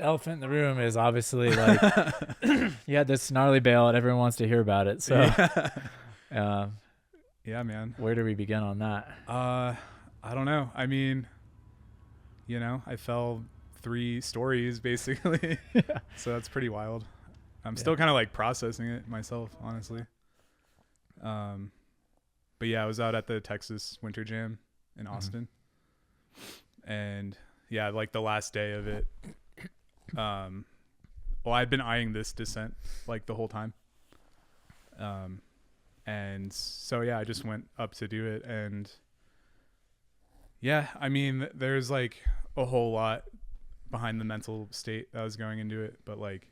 elephant in the room is obviously like you had this gnarly bailout. Everyone wants to hear about it. So, yeah, man. Where do we begin on that? I don't know. I mean, I fell 3 stories basically. So that's pretty wild. I'm still kind of like processing it myself, honestly. But yeah, I was out at the Texas Winter Jam in Austin. And yeah, like the last day of it, I'd been eyeing this descent like the whole time. And so, yeah, I just went up to do it. And yeah, I mean, there's like a whole lot behind the mental state that was going into it. But like,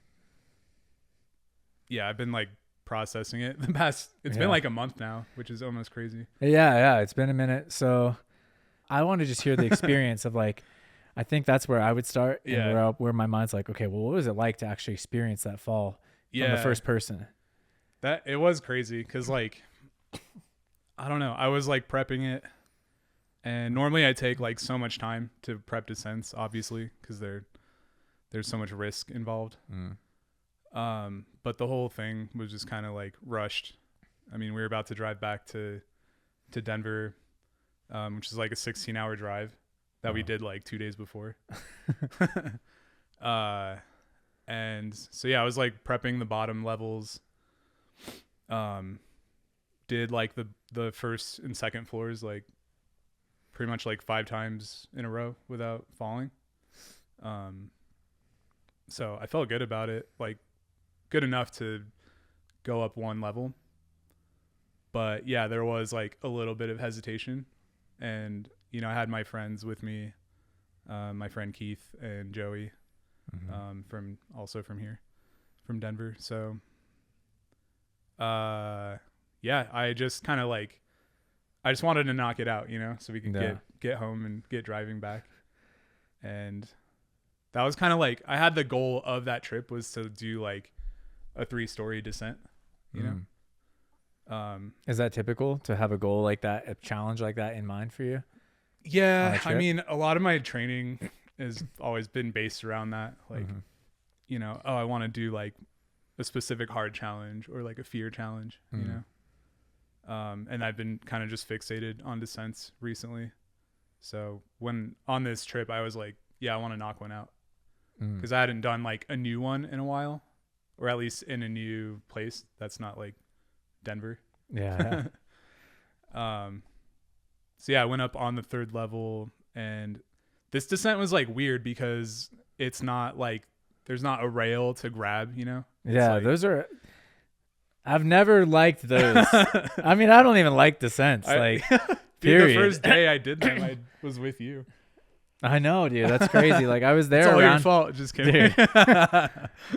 yeah, I've been like processing it it's been like a month now, which is almost crazy. Yeah. It's been a minute. So I want to just hear the experience of like, I think that's where I would start. And where my mind's like, okay, well, what was it like to actually experience that fall from the first person? That it was crazy. Cause like, I don't know. I was like prepping it, and normally I take like so much time to prep descents, obviously, cause there's so much risk involved. But the whole thing was just kind of like rushed. I mean, we were about to drive back to Denver, which is like a 16-hour drive that we did like 2 days before. And so, yeah, I was like prepping the bottom levels. Did like the first and second floors, like pretty much like 5 times in a row without falling. So I felt good about it. Like, good enough to go up 1 level. But yeah, there was like a little bit of hesitation. And, I had my friends with me, my friend Keith and Joey, from here, from Denver. So, yeah, I just kind of like, I just wanted to knock it out, so we could get home and get driving back. And that was kind of like, I had the goal of that trip was to do like a 3-story descent, Is that typical to have a goal like that, a challenge like that in mind for you? Yeah. I mean, a lot of my training has always been based around that. Like, I want to do like a specific hard challenge or like a fear challenge, and I've been kind of just fixated on descents recently. So when on this trip, I was like, yeah, I want to knock one out, because I hadn't done like a new one in a while, or at least in a new place that's not like Denver. Yeah. So yeah, I went up on the 3rd level, and this descent was like weird because it's not like there's not a rail to grab, Yeah, like, those are. I've never liked those. I mean, I don't even like descents. Like, period. Dude, the first day I did them, I was with you. I know, dude. That's crazy. Like, I was there. It's all around, your fault. Just kidding.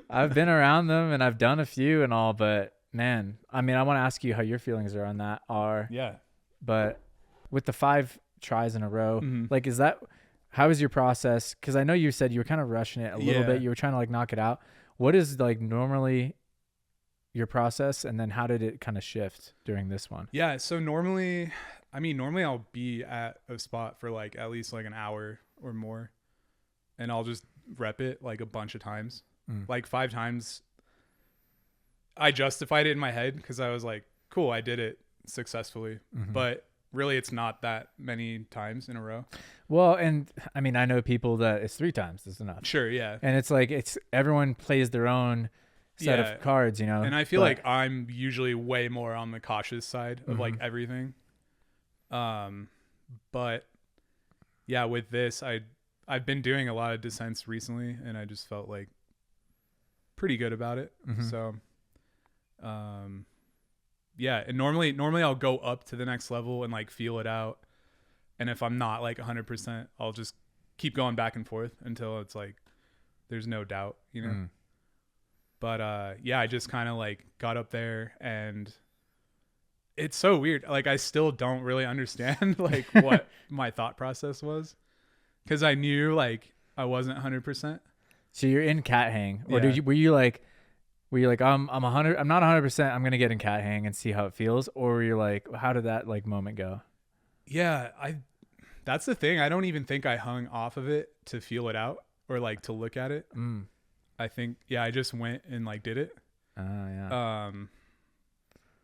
I've been around them and I've done a few and all, but man, I mean, I want to ask you how your feelings are on that are. Yeah. But with the 5 tries in a row, like, how is your process? Because I know you said you were kind of rushing it a little bit. You were trying to like knock it out. What is like normally your process, and then how did it kind of shift during this one? Yeah. So normally I'll be at a spot for like at least like an hour or more, and I'll just rep it like a bunch of times, like 5 times. I justified it in my head because I was like, cool, I did it successfully, but really it's not that many times in a row. Well, and I mean, I know people that it's 3 times is enough. Sure. Yeah. And it's like, everyone plays their own set of cards, And I feel like I'm usually way more on the cautious side of like everything. But yeah, with this, I've been doing a lot of descents recently, and I just felt like pretty good about it. So, yeah, and normally I'll go up to the next level and like feel it out. And if I'm not like 100%, I'll just keep going back and forth until it's like, there's no doubt, But, yeah, I just kind of like got up there, and it's so weird. Like, I still don't really understand like what my thought process was, because I knew like I wasn't 100%. So you're in cat hang, or were you like I'm 100, I'm not 100%, I'm gonna get in cat hang and see how it feels, or were you like, how did that like moment go? Yeah, that's the thing. I don't even think I hung off of it to feel it out. or like to look at it. I think, I just went and like did it. Yeah.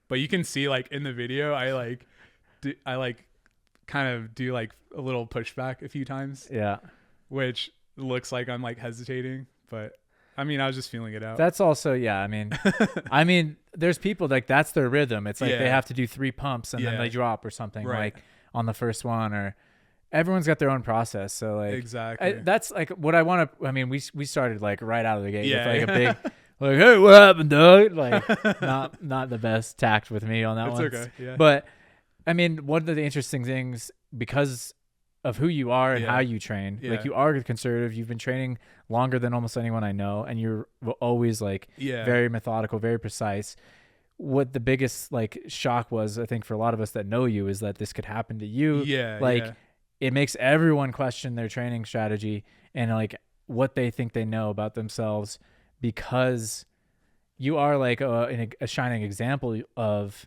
But you can see like in the video, I kind of do like a little pushback a few times. Yeah. Which looks like I'm like hesitating, but I mean, I was just feeling it out. That's also, I mean, there's people like that's their rhythm. It's like they have to do 3 pumps and then they drop or something like on the first one, or everyone's got their own process. So like, exactly. That's like what I want to, I mean, we started like right out of the gate with like a big, like, hey, what happened, dog? Like not the best tact with me on that one. It's okay. Yeah. But I mean, one of the interesting things, because of who you are and how you train, like you are conservative, you've been training longer than almost anyone I know, and you're always like very methodical, very precise. What the biggest like shock was, I think, for a lot of us that know you, is that this could happen to you. It makes everyone question their training strategy and like what they think they know about themselves, because you are like a shining example of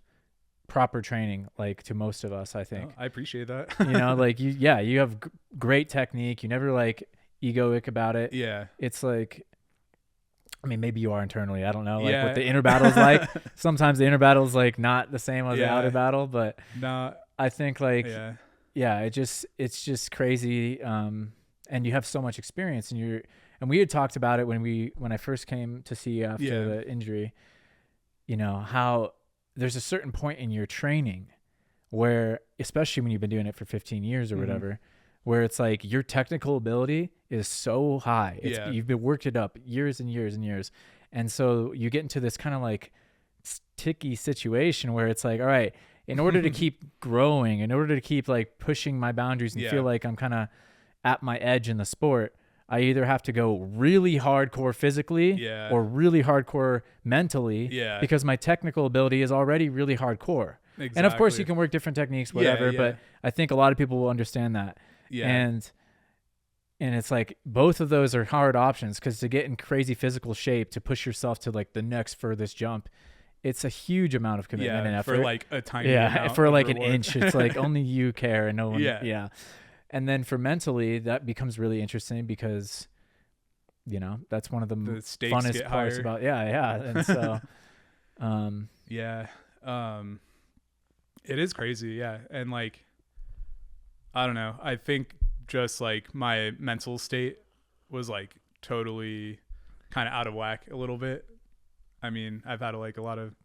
proper training, like to most of us, I think. I appreciate that. Like you have great technique. You never like egoic about it. Yeah. It's like, I mean, maybe you are internally. I don't know, like what the inner battle's like. Sometimes the inner battle's like not the same as the outer battle, but I think like, it's just crazy. And you have so much experience, and we had talked about it when I first came to see you after the injury, how there's a certain point in your training where, especially when you've been doing it for 15 years or whatever, where it's like your technical ability is so high. You've been worked it up years and years and years. And so you get into this kind of like sticky situation where it's like, all right, in order to keep growing, in order to keep like pushing my boundaries and feel like I'm kind of at my edge in the sport, I either have to go really hardcore physically or really hardcore mentally because my technical ability is already really hardcore. Exactly. And of course you can work different techniques, whatever, but I think a lot of people will understand that. And it's like both of those are hard options, because to get in crazy physical shape, to push yourself to like the next furthest jump, it's a huge amount of commitment and effort. For like a tiny amount for like an inch. It's like only you care and no one. And then for mentally, that becomes really interesting, because that's one of the funnest parts about and so it is crazy. And like, I don't know, I think just like my mental state was like totally kind of out of whack a little bit. I mean, I've had like a lot of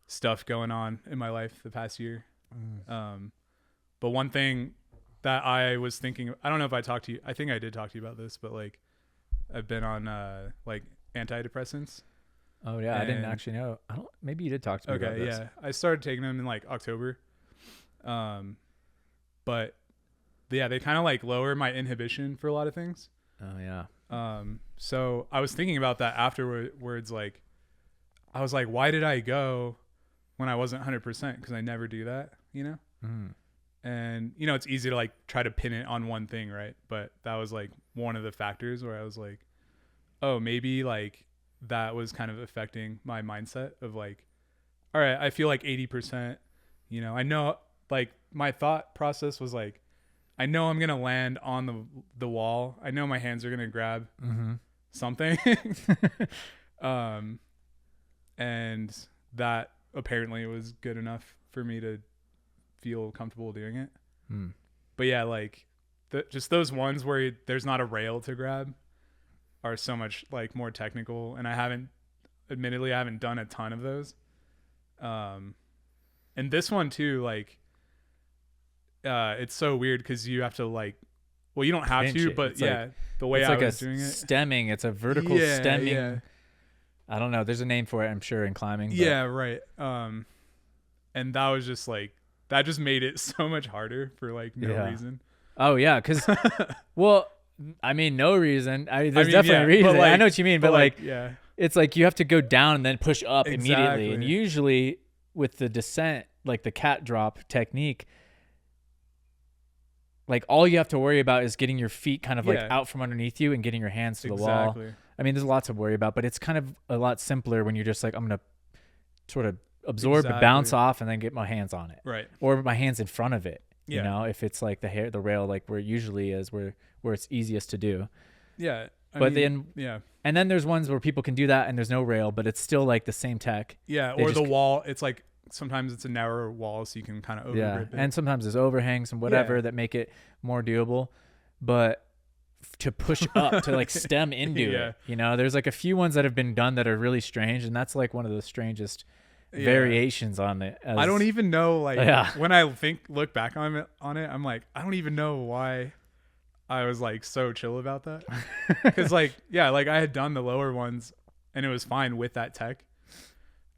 stuff going on in my life the past year. But one thing that I was thinking, I don't know if I talked to you, I think I did talk to you about this, but like I've been on like antidepressants. Oh yeah. I didn't actually know. Maybe you did talk to me about this. Yeah. I started taking them in like October. But they kind of like lower my inhibition for a lot of things. Oh yeah. So I was thinking about that afterwards. Like, I was like, why did I go when I wasn't 100%? Because I never do that, And it's easy to like try to pin it on one thing, right? But that was like one of the factors where I was like, oh, maybe like that was kind of affecting my mindset of like, all right, I feel like 80%, I know, like my thought process was like, I know I'm going to land on the wall. I know my hands are going to grab something. And that apparently was good enough for me to feel comfortable doing it. But yeah, like just those ones where there's not a rail to grab are so much like more technical, and I haven't done a ton of those. And this one too, like it's so weird because you have to like, well, you don't have to, but the way I was doing it, stemming, it's a vertical stemming. I don't know, there's a name for it, I'm sure, in climbing, but. Right. And that was just like, that just made it so much harder for like no reason. Oh yeah, because well, I mean, no reason. There's definitely a reason. Like, I know what you mean, but like it's like you have to go down and then push up immediately. And usually with the descent, like the cat drop technique, like all you have to worry about is getting your feet kind of like out from underneath you and getting your hands to the wall. I mean, there's lots to worry about, but it's kind of a lot simpler when you're just like, I'm going to sort of absorb and bounce off and then get my hands on it. Right. Or my hands in front of it. If it's like the rail, like where it usually is, where it's easiest to do. Yeah. And then there's ones where people can do that and there's no rail, but it's still like the same tech. Yeah. Or the wall. It's like sometimes it's a narrower wall, so you can kind of over grip it. And sometimes there's overhangs and whatever that make it more doable. But to push up to like stem into it, you know, there's like a few ones that have been done that are really strange, and that's like one of the strangest variations on it. I don't even know, like when I look back on it, I'm like, I don't even know why I was like so chill about that. Because like like I had done the lower ones and it was fine with that tech.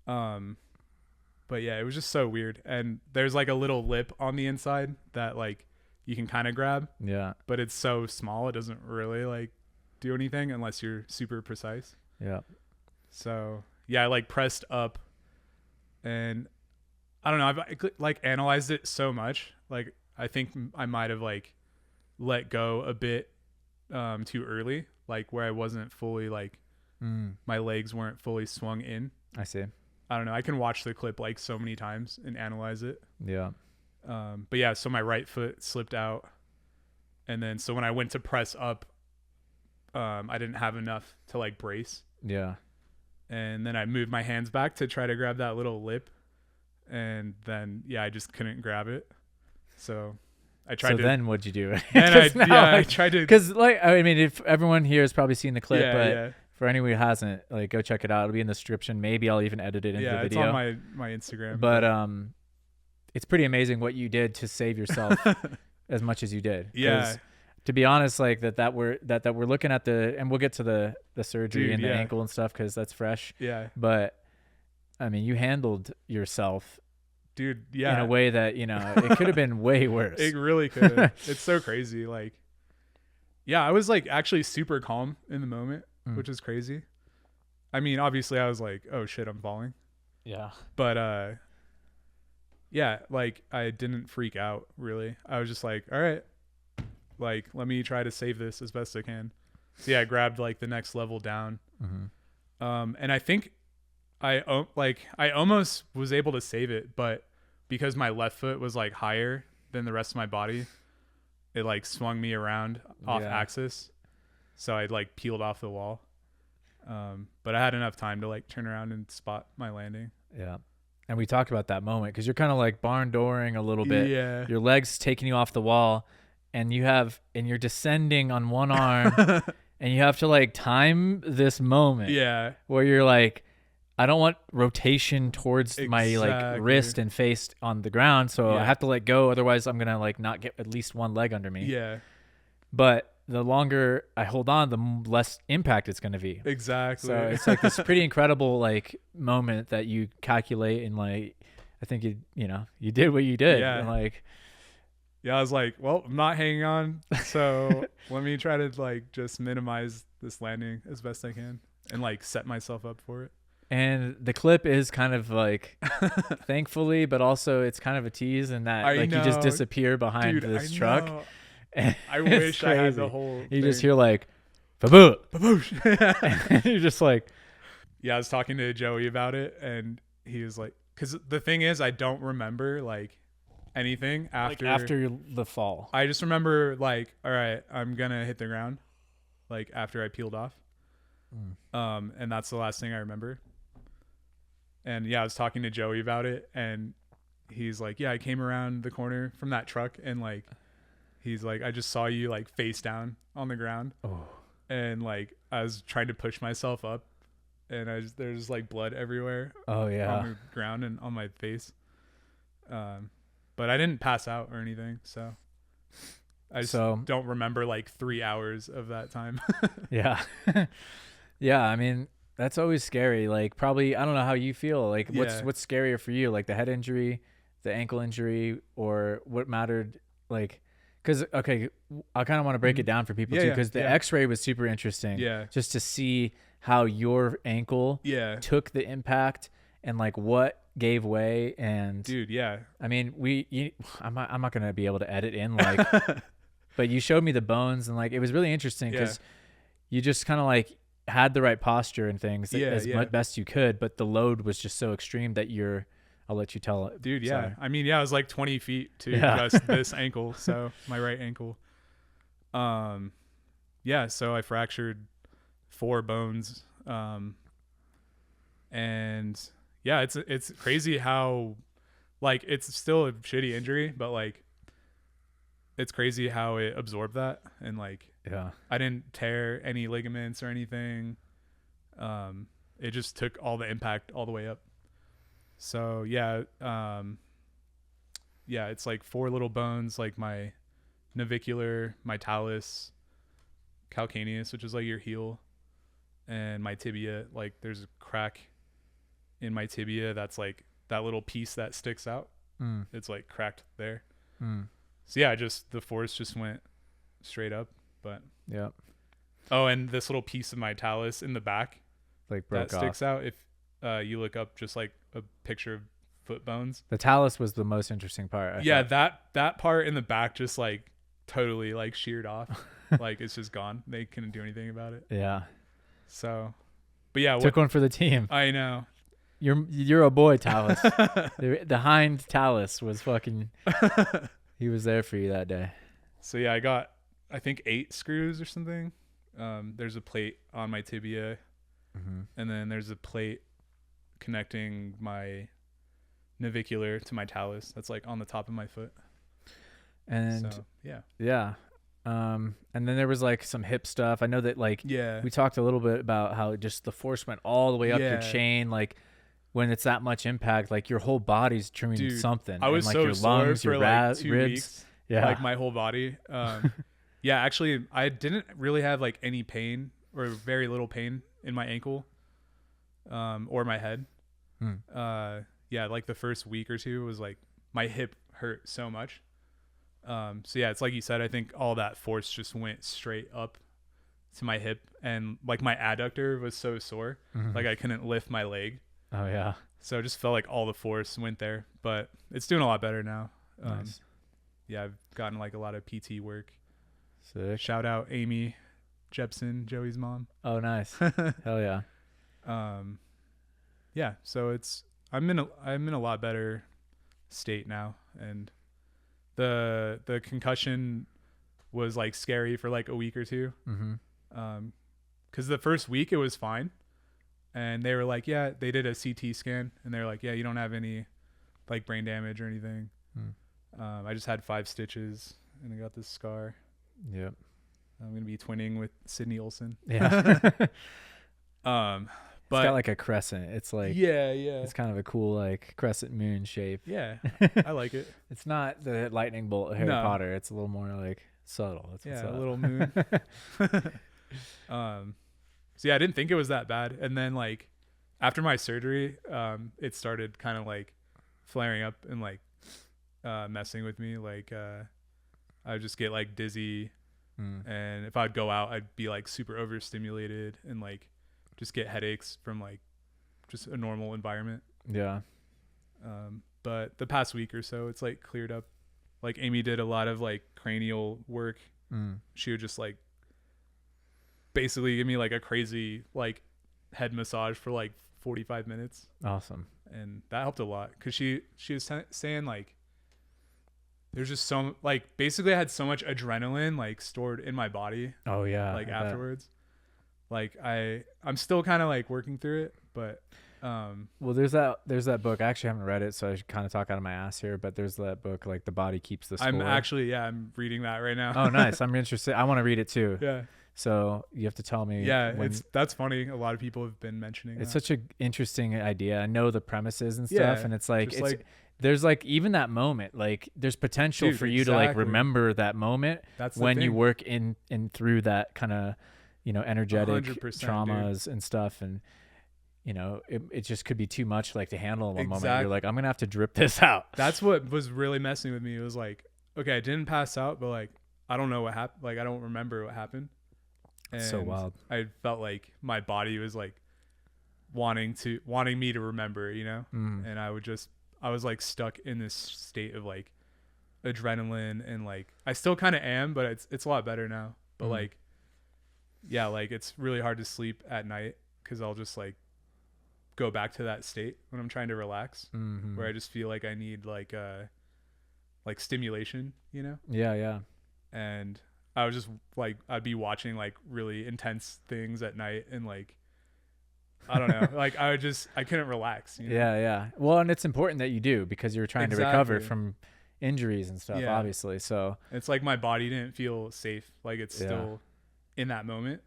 But yeah, it was just so weird. And there's like a little lip on the inside that like you can kind of grab. Yeah. But it's so small, it doesn't really like do anything unless you're super precise. Yeah. So yeah, I like pressed up, and I don't know, I've like analyzed it so much. Like I think I might have like let go a bit too early, like where I wasn't fully like my legs weren't fully swung in. I see. I don't know. I can watch the clip like so many times and analyze it. Yeah. But yeah, so my right foot slipped out, and then so when I went to press up, I didn't have enough to like brace. Yeah. And then I moved my hands back to try to grab that little lip, and then I just couldn't grab it. So I tried. So then what'd you do? Then I tried to, because like I mean, if everyone here has probably seen the clip, but for anyone who hasn't, like go check it out. It'll be in the description. Maybe I'll even edit it into the video. Yeah, it's on my Instagram. But it's pretty amazing what you did to save yourself as much as you did. Yeah. To be honest, like that we're looking at and we'll get to the surgery and the ankle and stuff because that's fresh. Yeah. But I mean, you handled yourself, dude. Yeah. In a way that it could have been way worse. It really could have. It's so crazy. Like, I was like actually super calm in the moment, which is crazy. I mean, obviously, I was like, "Oh shit, I'm falling." Yeah. But like I didn't freak out really. I was just like, all right, like let me try to save this as best I can. So I grabbed like the next level down. And I think I almost was able to save it, but because my left foot was like higher than the rest of my body, it like swung me around off axis. So I like peeled off the wall. But I had enough time to like turn around and spot my landing. Yeah. And we talked about that moment because you're kind of like barn dooring a little bit. Yeah. Your legs taking you off the wall, and you're descending on one arm, and you have to like time this moment. Yeah. Where you're like, I don't want rotation towards my like wrist and face on the ground, so I have to let go. Otherwise, I'm gonna like not get at least one leg under me. Yeah. But the longer I hold on, the less impact it's going to be. Exactly. So it's like this pretty incredible like moment that you calculate, and like I think you did what you did. Yeah. And like I was like, well, I'm not hanging on, so let me try to like just minimize this landing as best I can and like set myself up for it. And the clip is kind of like, thankfully, but also it's kind of a tease in that like you just disappear behind this truck. I wish I had the whole you just hear like baboo, baboosh. And you're just like, I was talking to Joey about it, and he was like, because the thing is, I don't remember like anything after the fall. I just remember like, all right, I'm gonna hit the ground, like after I peeled off. And that's the last thing I remember. And I was talking to Joey about it, and he's like, I came around the corner from that truck, and like he's like, I just saw you like face down on the ground. And like I was trying to push myself up, and there's like blood everywhere. On the ground and on my face. But I didn't pass out or anything, so I just don't remember like 3 hours of that time. Yeah. I mean, that's always scary. Like probably, I don't know how you feel. Like what's scarier for you? Like the head injury, the ankle injury, or what mattered? Like, because okay, I kind of want to break it down for people too, because the X-ray was super interesting. Yeah, just to see how your ankle took the impact and like what gave way. And dude, I mean, I'm not gonna be able to edit in like, but you showed me the bones, and like it was really interesting because you just kind of like had the right posture and things as best you could, but the load was just so extreme that I'll let you tell it. Dude, Sorry. I mean, it was like 20 feet to just this ankle, so my right ankle. yeah, so I fractured 4 bones. And yeah, it's crazy how like it's still a shitty injury, but like it's crazy how it absorbed that. And like Yeah. I didn't tear any ligaments or anything. It just took all the impact all the way up. So yeah, yeah, it's like 4 little bones, like my navicular, my talus, calcaneus, which is like your heel, and my tibia. Like there's a crack in my tibia that's like that little piece that sticks out. It's like cracked there. So yeah, just the force just went straight up. But yeah. Oh, and this little piece of my talus in the back Like broke that off. sticks out. If you look up just like a picture of foot bones. The talus was the most interesting part. I thought. that part in the back just like totally like sheared off. Like it's just gone. They couldn't do anything about it. Yeah. So, but yeah, Took one for the team. I know. You're a boy, talus. The hind talus was fucking. He was there for you that day. So yeah, I got I think 8 screws or something. There's a plate on my tibia, and then there's a plate connecting my navicular to my talus. That's like on the top of my foot. And so, yeah. And then there was like some hip stuff. I know that like we talked a little bit about how just the force went all the way up your chain. Like when it's that much impact, like your whole body's trimming something. I was and, like, so your sore lungs, for your like 2 ribs. weeks. Yeah. Like my whole body. Yeah, actually I didn't really have like any pain or very little pain in my ankle, or my head. Yeah, like the first week or 2 was like my hip hurt so much. So yeah, it's like you said, I think all that force just went straight up to my hip, and like my adductor was so sore, like I couldn't lift my leg. Oh yeah. So it just felt like all the force went there, but it's doing a lot better now. Nice. Yeah, I've gotten like a lot of PT work. Sick. Shout out Amy Jepson, Joey's mom. Oh, nice. Hell yeah. Yeah, so I'm in a lot better state now, and the concussion was like scary for like a week or 2. Because the first week it was fine, and they were like, yeah, they did a CT scan, and they're like, yeah, you don't have any like brain damage or anything. I just had 5 stitches, and I got this scar. Yep. I'm gonna be twinning with Sydney Olsen. Yeah. But it's got like a crescent. It's like yeah. It's kind of a cool like crescent moon shape. Yeah, I like it. It's not the lightning bolt of Harry Potter. It's a little more like subtle. That's what's a up. little moon. So yeah, I didn't think it was that bad, and then like after my surgery, it started kind of like flaring up and like messing with me. Like I would just get like dizzy, and if I'd go out, I'd be like super overstimulated and like just get headaches from like just a normal environment. Yeah. But the past week or so, it's like cleared up. Like Amy did a lot of like cranial work. She would just like basically give me like a crazy like head massage for like 45 minutes. Awesome. And that helped a lot, because she was saying like there's just so like basically I had so much adrenaline like stored in my body. Oh yeah. Like afterwards. Like I'm still kind of like working through it, but well, there's that book. I actually haven't read it, so I should kind of talk out of my ass here, but there's that book, like The Body Keeps the Score. I'm reading that right now. Oh, nice. I'm interested. I want to read it too. Yeah. So you have to tell me. Yeah, that's funny. A lot of people have been mentioning it's that. Such an interesting idea. I know the premises and stuff, and it's like there's like even that moment, like there's potential for you to like remember that moment when you work in through that kind of, energetic traumas and stuff, and it just could be too much like to handle in one moment. You're like, I'm gonna have to drip this out. That's what was really messing with me. It was like, okay, I didn't pass out, but like I don't know what happened. Like I don't remember what happened. And so wild. I felt like my body was like wanting me to remember, and I was like stuck in this state of like adrenaline, and like I still kind of am, but it's a lot better now. But like, yeah, like it's really hard to sleep at night, because I'll just like go back to that state when I'm trying to relax, where I just feel like I need like stimulation, Yeah. And I was just like, I'd be watching like really intense things at night, and like, I don't know, like I couldn't relax. You know? Yeah, yeah. Well, and it's important that you do because you're trying to recover from injuries and stuff, obviously. So it's like my body didn't feel safe. Like it's still in that moment.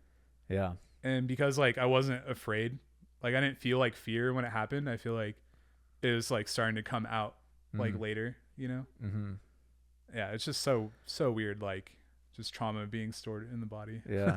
Yeah. And because like I wasn't afraid, like I didn't feel like fear when it happened. I feel like it was like starting to come out like later, you know? Mm-hmm. Yeah. It's just so weird. Like just trauma being stored in the body. Yeah.